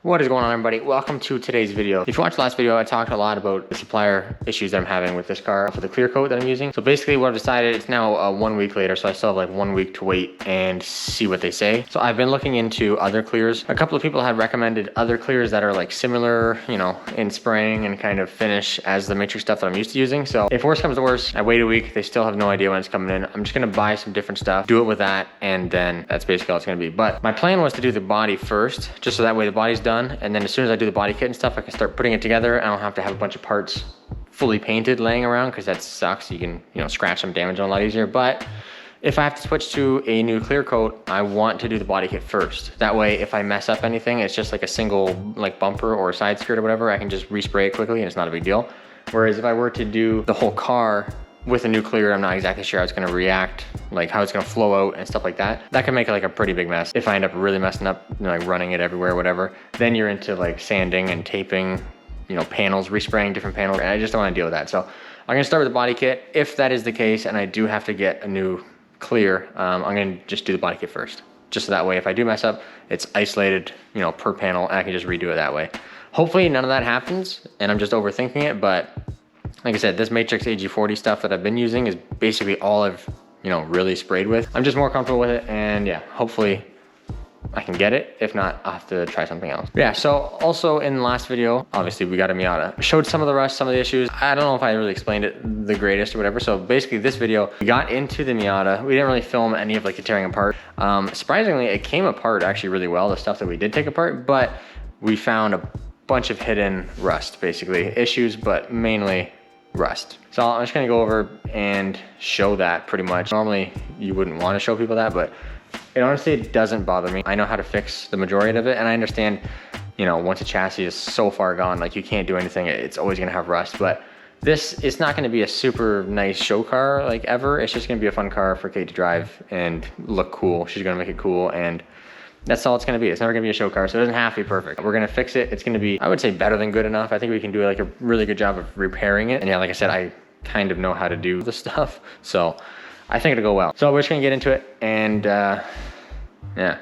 What is going on, everybody? Welcome to today's video. If you watched the last video, I talked a lot about the supplier issues that I'm having with this car for the clear coat that I'm using. So basically what I've decided, it's now 1 week later, so I still have like 1 week to wait and see what they say. So I've been looking into other clears. A couple of people had recommended other clears that are like similar, you know, in spraying and kind of finish as the Matrix stuff that I'm used to using. So if worse comes to worse, I wait a week, they still have no idea when it's coming in. I'm just gonna buy some different stuff, do it with that, and then that's basically all it's gonna be. But my plan was to do the body first, just so that way the body's done, and then as soon as I do the body kit and stuff, I can start putting it together. I don't have to have a bunch of parts fully painted laying around, because that sucks. You can, you know, scratch some damage on a lot easier. But if I have to switch to a new clear coat, I want to do the body kit first. That way, if I mess up anything, it's just like a single like bumper or a side skirt or whatever, I can just respray it quickly and it's not a big deal. Whereas if I were to do the whole car with a new clear, I'm not exactly sure how it's gonna react, like how it's gonna flow out and stuff like that. That can make it like a pretty big mess. If I end up really messing up, you know, like running it everywhere, whatever, then you're into like sanding and taping, you know, panels, respraying different panels, and I just don't wanna deal with that. So I'm gonna start with the body kit. If that is the case and I do have to get a new clear, I'm gonna just do the body kit first. Just so that way, if I do mess up, it's isolated, you know, per panel, and I can just redo it that way. Hopefully none of that happens and I'm just overthinking it, but like I said, this Matrix AG40 stuff that I've been using is basically all I've, you know, really sprayed with. I'm just more comfortable with it, and yeah, hopefully I can get it. If not, I'll have to try something else. Yeah, so also in the last video, obviously we got a Miata. I showed some of the rust, some of the issues. I don't know if I really explained it the greatest or whatever. So basically this video, we got into the Miata. We didn't really film any of like the tearing apart. Surprisingly, it came apart actually really well, the stuff that we did take apart, but we found a bunch of hidden rust, basically. Issues, but mainly rust. So I'm just gonna go over and show that pretty much. Normally you wouldn't want to show people that, but it honestly, it doesn't bother me. I know how to fix the majority of it, and I understand, you know, once a chassis is so far gone, like you can't do anything, it's always gonna have rust. But this, it's not gonna be a super nice show car like ever. It's just gonna be a fun car for Kate to drive and look cool. She's gonna make it cool, and that's all it's gonna be. It's never gonna be a show car, so it doesn't have to be perfect. We're gonna fix it. It's gonna be, I would say, better than good enough. I think we can do like a really good job of repairing it. And yeah, like I said, I kind of know how to do the stuff, so I think it'll go well. So we're just gonna get into it and yeah,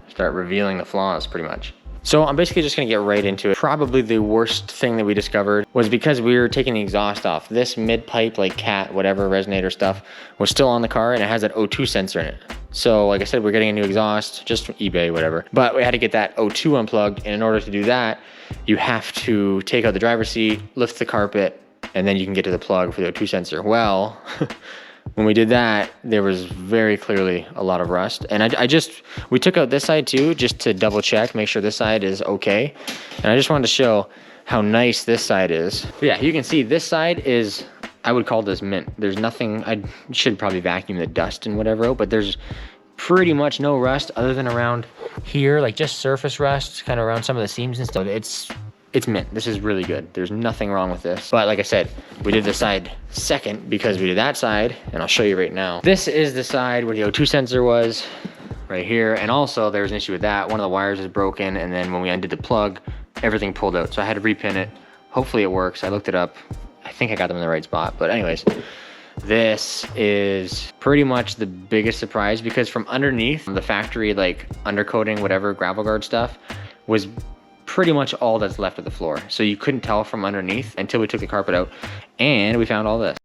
start revealing the flaws pretty much. So I'm basically just gonna get right into it. Probably the worst thing that we discovered was because we were taking the exhaust off. This mid-pipe, like cat, whatever, resonator stuff, was still on the car, and it has that O2 sensor in it. So like I said, we're getting a new exhaust, just from eBay, whatever. But we had to get that O2 unplugged, and in order to do that, you have to take out the driver's seat, lift the carpet, and then you can get to the plug for the O2 sensor. Well, when we did that, there was very clearly a lot of rust. And we took out this side too, just to double check, make sure this side is okay. And I just wanted to show how nice this side is. But yeah, you can see this side is, I would call this mint. There's nothing, I should probably vacuum the dust and whatever out, but there's pretty much no rust other than around here, like just surface rust, kind of around some of the seams and stuff. It's mint. This is really good. There's nothing wrong with this. But like I said, we did this side second because we did that side, and I'll show you right now. This is the side where the O2 sensor was, right here. And also there's an issue with that. One of the wires is broken, and then when we undid the plug, everything pulled out. So I had to repin it. Hopefully it works. I looked it up. I think I got them in the right spot. But anyways, this is pretty much the biggest surprise, because from underneath, the factory like undercoating, whatever, gravel guard stuff was pretty much all that's left of the floor. So you couldn't tell from underneath until we took the carpet out, and we found all this.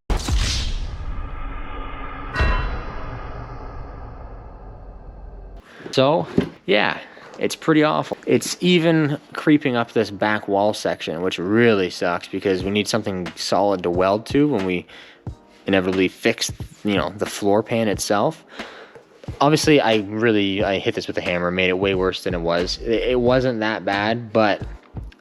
So yeah, it's pretty awful. It's even creeping up this back wall section, which really sucks, because we need something solid to weld to when we inevitably fix, you know, the floor pan itself. Obviously, I hit this with a hammer, made it way worse than it was. It wasn't that bad, but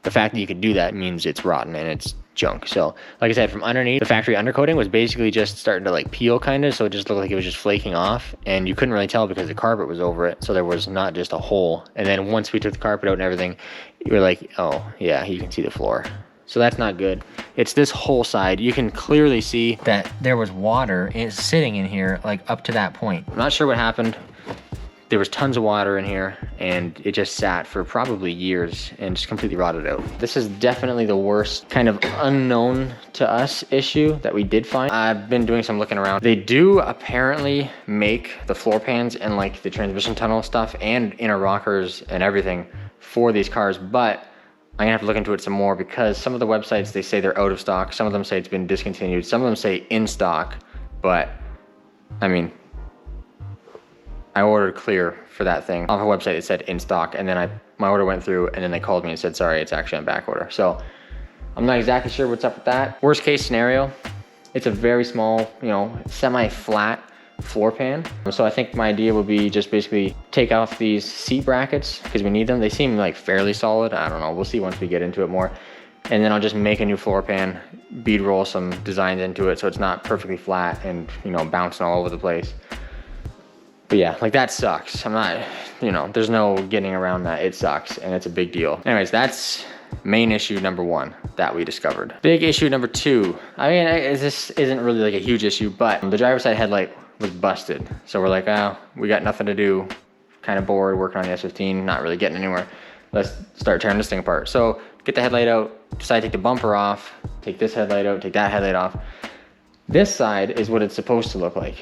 the fact that you could do that means it's rotten and it's junk. So, like I said, from underneath, the factory undercoating was basically just starting to like peel kind of, so it just looked like it was just flaking off, and you couldn't really tell because the carpet was over it, so there was not just a hole. And then once we took the carpet out and everything, you were like, oh yeah, you can see the floor. So that's not good. It's this whole side. You can clearly see that there was water sitting in here, like up to that point. I'm not sure what happened, there was tons of water in here and it just sat for probably years and just completely rotted out. This is definitely the worst kind of unknown to us issue that we did find. I've been doing some looking around. They do apparently make the floor pans and like the transmission tunnel stuff and inner rockers and everything for these cars, but I'm gonna have to look into it some more because some of the websites, they say they're out of stock. Some of them say it's been discontinued. Some of them say in stock, but I mean, I ordered clear for that thing. Off a website it said in stock, and then my order went through, and then they called me and said, sorry, it's actually on back order. So I'm not exactly sure what's up with that. Worst case scenario, it's a very small, you know, semi-flat floor pan. So I think my idea would be just basically take off these seat brackets because we need them. They seem like fairly solid. I don't know, we'll see once we get into it more. And then I'll just make a new floor pan, bead roll some designs into it so it's not perfectly flat and, you know, bouncing all over the place. But yeah, like that sucks. I'm not, you know, there's no getting around that. It sucks and it's a big deal. Anyways, that's main issue number 1 that we discovered. Big issue number 2. I mean, this isn't really like a huge issue, but the driver's side headlight was busted. So we're like, oh, we got nothing to do. Kind of bored working on the S15, not really getting anywhere. Let's start tearing this thing apart. So get the headlight out, decide to take the bumper off, take this headlight out, take that headlight off. This side is what it's supposed to look like.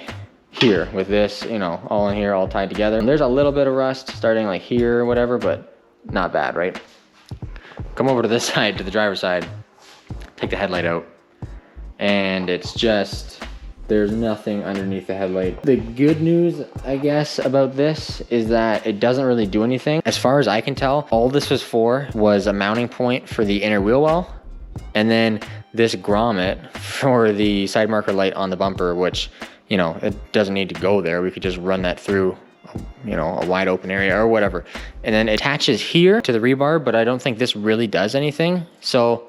Here with this, you know, all in here, all tied together. And there's a little bit of rust starting like here or whatever, but not bad, right? Come over to this side, to the driver's side, take the headlight out, and it's just, there's nothing underneath the headlight. The good news, I guess, about this is that it doesn't really do anything. As far as I can tell, all this was for was a mounting point for the inner wheel well, and then this grommet for the side marker light on the bumper, which, you know, it doesn't need to go there. We could just run that through, you know, a wide open area or whatever. And then it attaches here to the rebar, but I don't think this really does anything. So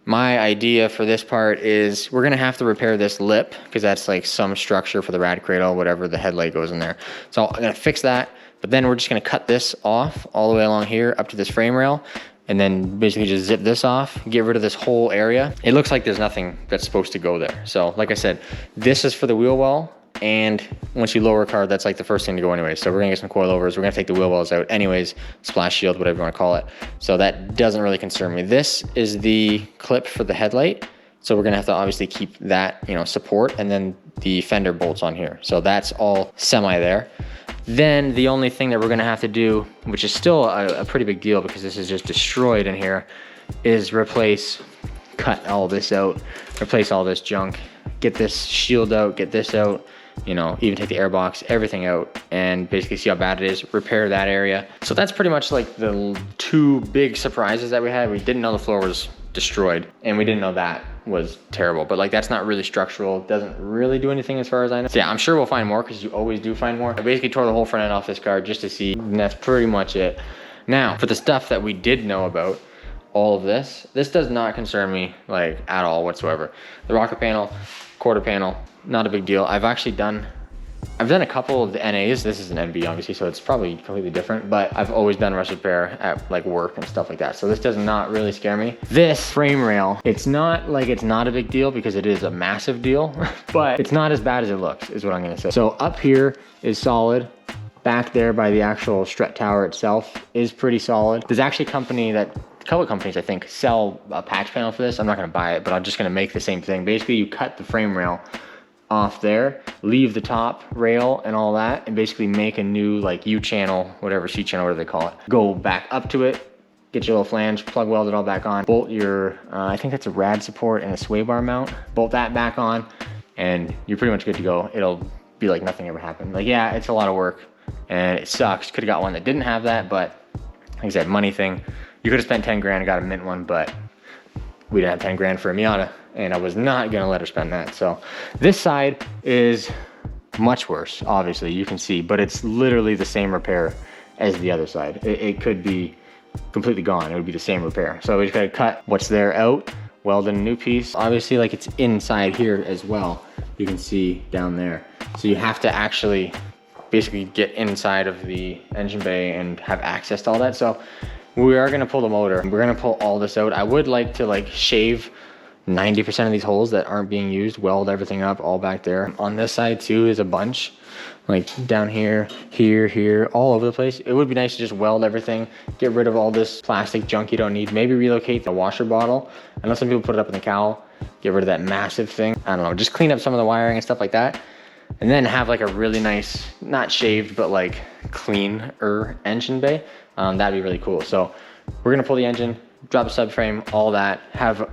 my idea for this part is we're gonna have to repair this lip because that's like some structure for the rad cradle, whatever, the headlight goes in there. So I'm gonna fix that, but then we're just gonna cut this off all the way along here up to this frame rail, and then basically just zip this off, get rid of this whole area. It looks like there's nothing that's supposed to go there. So like I said, this is for the wheel well, and once you lower a car, that's like the first thing to go anyway. So we're gonna get some coilovers, we're gonna take the wheel wells out anyways, splash shield, whatever you wanna call it. So that doesn't really concern me. This is the clip for the headlight. So we're gonna have to obviously keep that, you know, support, and then the fender bolts on here. So that's all semi there. Then the only thing that we're gonna have to do, which is still a pretty big deal because this is just destroyed in here, is cut all this out, replace all this junk, get this shield out, get this out, you know, even take the air box, everything out, and basically see how bad it is, repair that area. So that's pretty much like the 2 big surprises that we had. We didn't know the floor was destroyed, and we didn't know that was terrible, but like that's not really structural. It doesn't really do anything as far as I know. So yeah, I'm sure we'll find more because you always do find more. I basically tore the whole front end off this car just to see, and that's pretty much it. Now, for the stuff that we did know about, all of this does not concern me like at all whatsoever. The rocker panel, quarter panel, not a big deal. I've done a couple of the NAs. This is an NB obviously, so it's probably completely different, but I've always done rust repair at like work and stuff like that. So this does not really scare me. This frame rail, it's not like it's not a big deal because it is a massive deal, but it's not as bad as it looks is what I'm gonna say. So up here is solid. Back there by the actual strut tower itself is pretty solid. There's actually a couple of companies I think sell a patch panel for this. I'm not gonna buy it, but I'm just gonna make the same thing. Basically you cut the frame rail off there, leave the top rail and all that, and basically make a new like U channel, whatever, C channel, whatever they call it. Go back up to it, get your little flange, plug weld it all back on, bolt your, I think that's a rad support and a sway bar mount, bolt that back on, and you're pretty much good to go. It'll be like nothing ever happened. Like, yeah, it's a lot of work and it sucks. Could have got one that didn't have that, but like I said, money thing. You could have spent 10 grand and got a mint one, but we didn't have 10 grand for a Miata, and I was not gonna let her spend that. So this side is much worse, obviously, you can see, but it's literally the same repair as the other side. It could be completely gone. It would be the same repair. So we just gotta cut what's there out, weld in a new piece. Obviously, like it's inside here as well. You can see down there. So you have to actually basically get inside of the engine bay and have access to all that. So we are gonna pull the motor. We're gonna pull all this out. I would like to like shave 90% of these holes that aren't being used, weld everything up all back there. On this side too is a bunch, like down here, here, all over the place. It would be nice to just weld everything, get rid of all this plastic junk you don't need, maybe relocate the washer bottle. I know some people put it up in the cowl, get rid of that massive thing. I don't know, just clean up some of the wiring and stuff like that. And then have like a really nice, not shaved, but like cleaner engine bay. That'd be really cool. So we're gonna pull the engine, drop the subframe, all that, have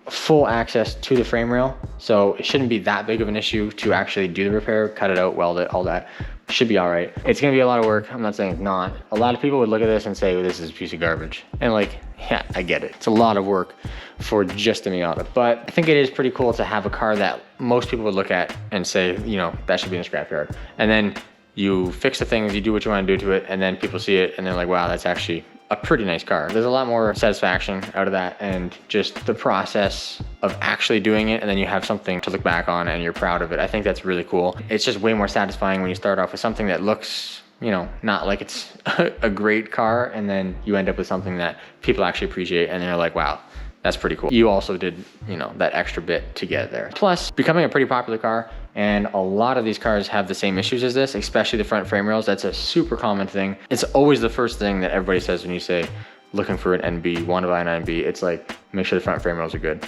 full access to the frame rail. So it shouldn't be that big of an issue to actually do the repair, cut it out, weld it, all that. Should be all right. It's gonna be a lot of work. I'm not saying it's not. A lot of people would look at this and say, well, this is a piece of garbage. And like, yeah, I get it. It's a lot of work for just a Miata. But I think it is pretty cool to have a car that most people would look at and say, you know, that should be in the scrapyard. And then you fix the things, you do what you want to do to it, and then people see it and they're like, wow, that's actually a pretty nice car. There's a lot more satisfaction out of that, and just the process of actually doing it, and then you have something to look back on and you're proud of it. I think that's really cool. It's just way more satisfying when you start off with something that looks, you know, not like it's a great car, and then you end up with something that people actually appreciate and they're like, wow, that's pretty cool. You also did, you know, that extra bit to get there. Plus, becoming a pretty popular car, and a lot of these cars have the same issues as this, especially the front frame rails. That's a super common thing. It's always the first thing that everybody says when you say, looking for an NB, want to buy an NB. It's like, make sure the front frame rails are good.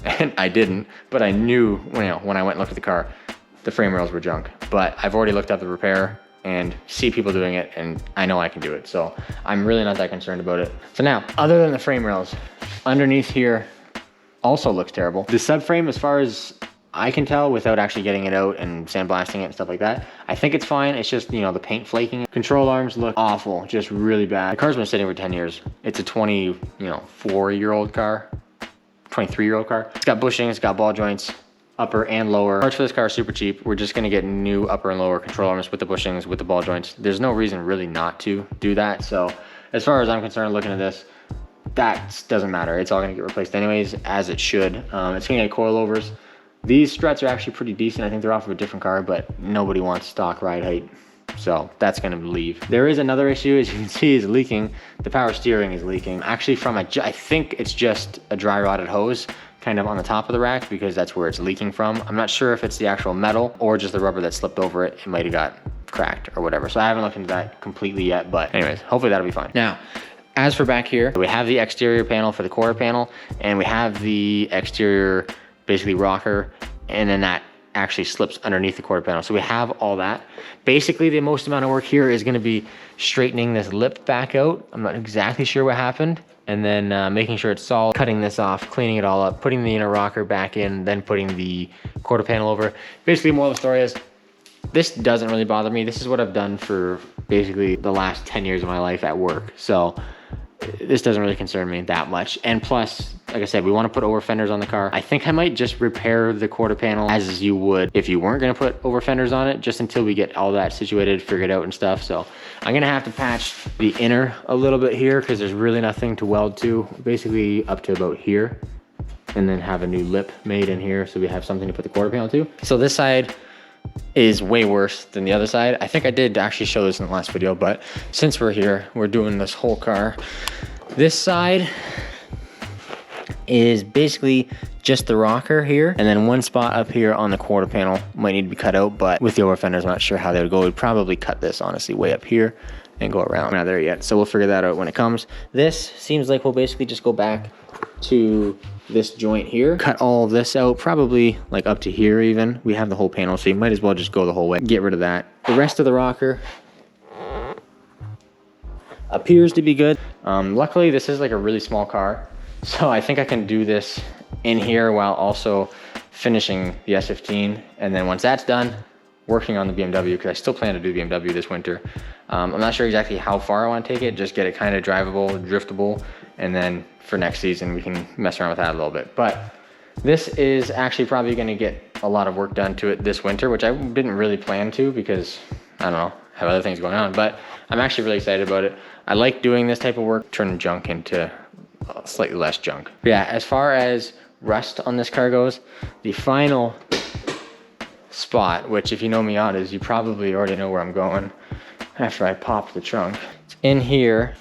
And I didn't, but I knew, you know, when I went and looked at the car, the frame rails were junk. But I've already looked up the repair and see people doing it, and I know I can do it. So I'm really not that concerned about it. So now, other than the frame rails, underneath here also looks terrible. The subframe, as far as I can tell without actually getting it out and sandblasting it and stuff like that, I think it's fine. It's just, you know, the paint flaking. Control arms look awful, just really bad. The car's been sitting for 10 years. It's a 24-year-old car, 23-year-old car. It's got bushings, it's got ball joints, upper and lower. Parts for this car are super cheap. We're just gonna get new upper and lower control arms with the bushings, with the ball joints. There's no reason really not to do that. So as far as I'm concerned, looking at this, that doesn't matter. It's all gonna get replaced anyways, as it should. It's gonna get coilovers. These struts are actually pretty decent. I think they're off of a different car, but nobody wants stock ride height. So that's gonna leave. There is another issue, as you can see, is leaking. The power steering is leaking. Actually from I think it's just a dry rotted hose kind of on the top of the rack, because that's where it's leaking from. I'm not sure if it's the actual metal or just the rubber that slipped over it. It might've got cracked or whatever. So I haven't looked into that completely yet, but anyways, hopefully that'll be fine. Now, as for back here, we have the exterior panel for the quarter panel, and we have the exterior basically rocker, and then that actually slips underneath the quarter panel. So we have all that. Basically, the most amount of work here is gonna be straightening this lip back out. I'm not exactly sure what happened. And then making sure it's solid, cutting this off, cleaning it all up, putting the inner rocker back in, then putting the quarter panel over. Basically, moral of the story is, this doesn't really bother me. This is what I've done for basically the last 10 years of my life at work. So this doesn't really concern me that much. And plus, like I said, we want to put over fenders on the car. I think I might just repair the quarter panel as you would if you weren't going to put over fenders on it, just until we get all that situated, figured out and stuff. So I'm going to have to patch the inner a little bit here, because there's really nothing to weld to, basically up to about here, and then have a new lip made in here so we have something to put the quarter panel to. So this side is way worse than the other side. I think I did actually show this in the last video, but since we're here, we're doing this whole car. This side is basically just the rocker here, and then one spot up here on the quarter panel might need to be cut out, but with the over fenders, I'm not sure how they would go. We'd probably cut this honestly way up here and go around. We're not there yet, so we'll figure that out when it comes. This seems like we'll basically just go back to this joint here, cut all of this out, probably like up to here even. We have the whole panel, so you might as well just go the whole way, get rid of that. The rest of the rocker appears to be good. Luckily this is like a really small car, so I think I can do this in here while also finishing the S15, and then once that's done, working on the BMW, because I still plan to do the BMW this winter. I'm not sure exactly how far I want to take it, just get it kind of drivable, driftable, and then for next season we can mess around with that a little bit. But this is actually probably going to get a lot of work done to it this winter, which I didn't really plan to, because I don't know, have other things going on, but I'm actually really excited about it. I like doing this type of work, turning junk into slightly less junk. But yeah, as far as rust on this car goes, the final spot, which if you know Miatas, you probably already know where I'm going after I pop the trunk. It's in here.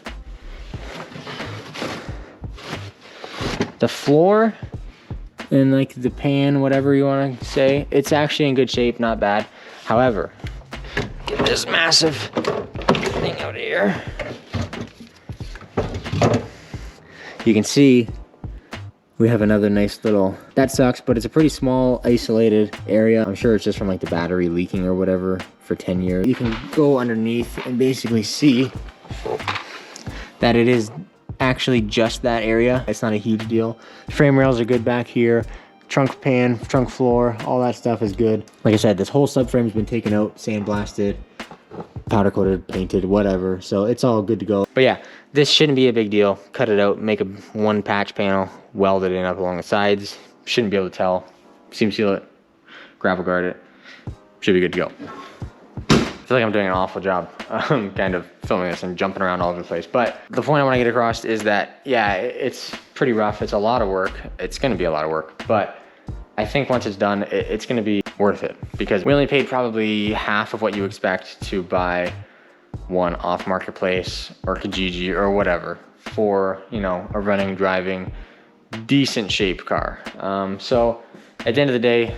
The floor and like the pan, whatever you want to say, it's actually in good shape, not bad. However, this massive thing out here. You can see we have another nice little, that sucks, but it's a pretty small isolated area. I'm sure it's just from like the battery leaking or whatever for 10 years. You can go underneath and basically see that it is actually just that area. It's not a huge deal. Frame rails are good back here. Trunk pan, trunk floor, all that stuff is good. Like I said, this whole subframe's been taken out, sandblasted, powder coated, painted, whatever. So it's all good to go. But yeah, this shouldn't be a big deal. Cut it out, make a one patch panel, weld it in up along the sides. Shouldn't be able to tell. Seam seal it, gravel guard it. Should be good to go. I feel like I'm doing an awful job kind of filming this and jumping around all over the place. But the point I want to get across is that, yeah, it's pretty rough. It's a lot of work. It's going to be a lot of work. But I think once it's done, it's going to be worth it. Because we only paid probably half of what you expect to buy one off marketplace or Kijiji or whatever for, you know, a running, driving, decent shaped car. So at the end of the day,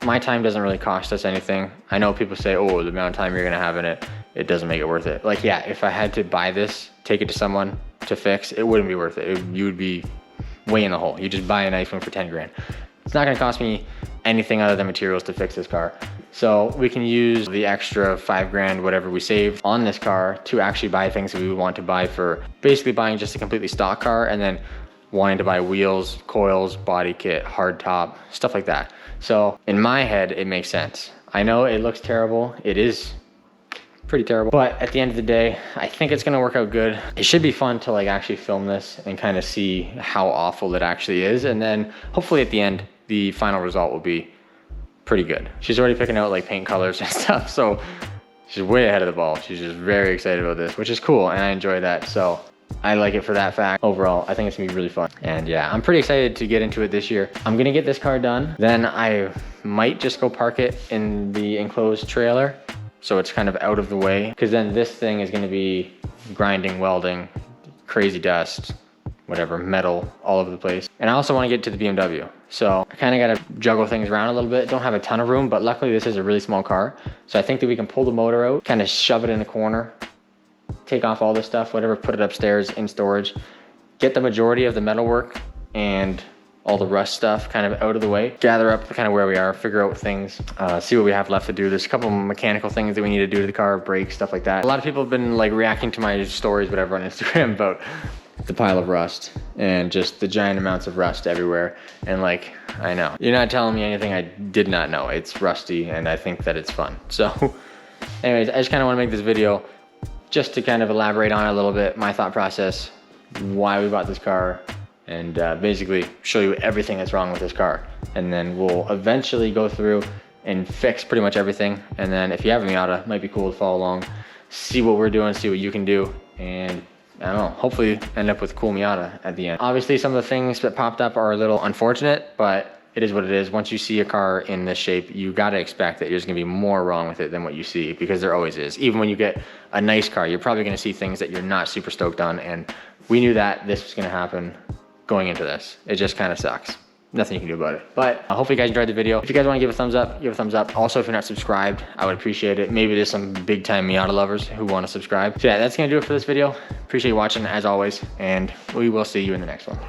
my time doesn't really cost us anything. I know people say, oh, the amount of time you're gonna have in it, it doesn't make it worth it. Like, yeah, if I had to buy this, take it to someone to fix, it wouldn't be worth it. You would be way in the hole. You just buy a nice one for 10 grand. It's not gonna cost me anything other than materials to fix this car. So we can use the extra 5 grand, whatever we saved on this car, to actually buy things that we would want to buy for basically buying just a completely stock car and then wanting to buy wheels, coils, body kit, hard top, stuff like that. So in my head, it makes sense. I know it looks terrible. It is pretty terrible, but at the end of the day, I think it's gonna work out good. It should be fun to like actually film this and kind of see how awful it actually is. And then hopefully at the end, the final result will be pretty good. She's already picking out like paint colors and stuff. So she's way ahead of the ball. She's just very excited about this, which is cool. And I enjoy that. So I like it for that fact. Overall, I think it's gonna be really fun. And yeah, I'm pretty excited to get into it this year. I'm gonna get this car done. Then I might just go park it in the enclosed trailer, so it's kind of out of the way. Because then this thing is gonna be grinding, welding, crazy dust, whatever, metal all over the place. And I also wanna get to the BMW. So I kinda gotta juggle things around a little bit. Don't have a ton of room, but luckily this is a really small car. So I think that we can pull the motor out, kind of shove it in the corner, take off all this stuff, whatever, put it upstairs in storage, get the majority of the metal work and all the rust stuff kind of out of the way, gather up kind of where we are, figure out things, see what we have left to do. There's a couple of mechanical things that we need to do to the car, brakes, stuff like that. A lot of people have been like reacting to my stories, whatever, on Instagram about the pile of rust and just the giant amounts of rust everywhere. And like, I know, you're not telling me anything I did not know. It's rusty and I think that it's fun. So anyways, I just kind of want to make this video just to kind of elaborate on it a little bit, my thought process, why we bought this car, and basically show you everything that's wrong with this car. And then we'll eventually go through and fix pretty much everything. And then if you have a Miata, it might be cool to follow along, see what we're doing, see what you can do, and I don't know, hopefully end up with a cool Miata at the end. Obviously some of the things that popped up are a little unfortunate, but it is what it is. Once you see a car in this shape, you gotta expect that there's gonna be more wrong with it than what you see, because there always is. Even when you get a nice car, you're probably gonna see things that you're not super stoked on, and we knew that this was gonna happen going into this. It just kinda sucks. Nothing you can do about it. But hopefully you guys enjoyed the video. If you guys wanna give a thumbs up, give a thumbs up. Also, if you're not subscribed, I would appreciate it. Maybe there's some big time Miata lovers who wanna subscribe. So yeah, that's gonna do it for this video. Appreciate you watching as always, and we will see you in the next one.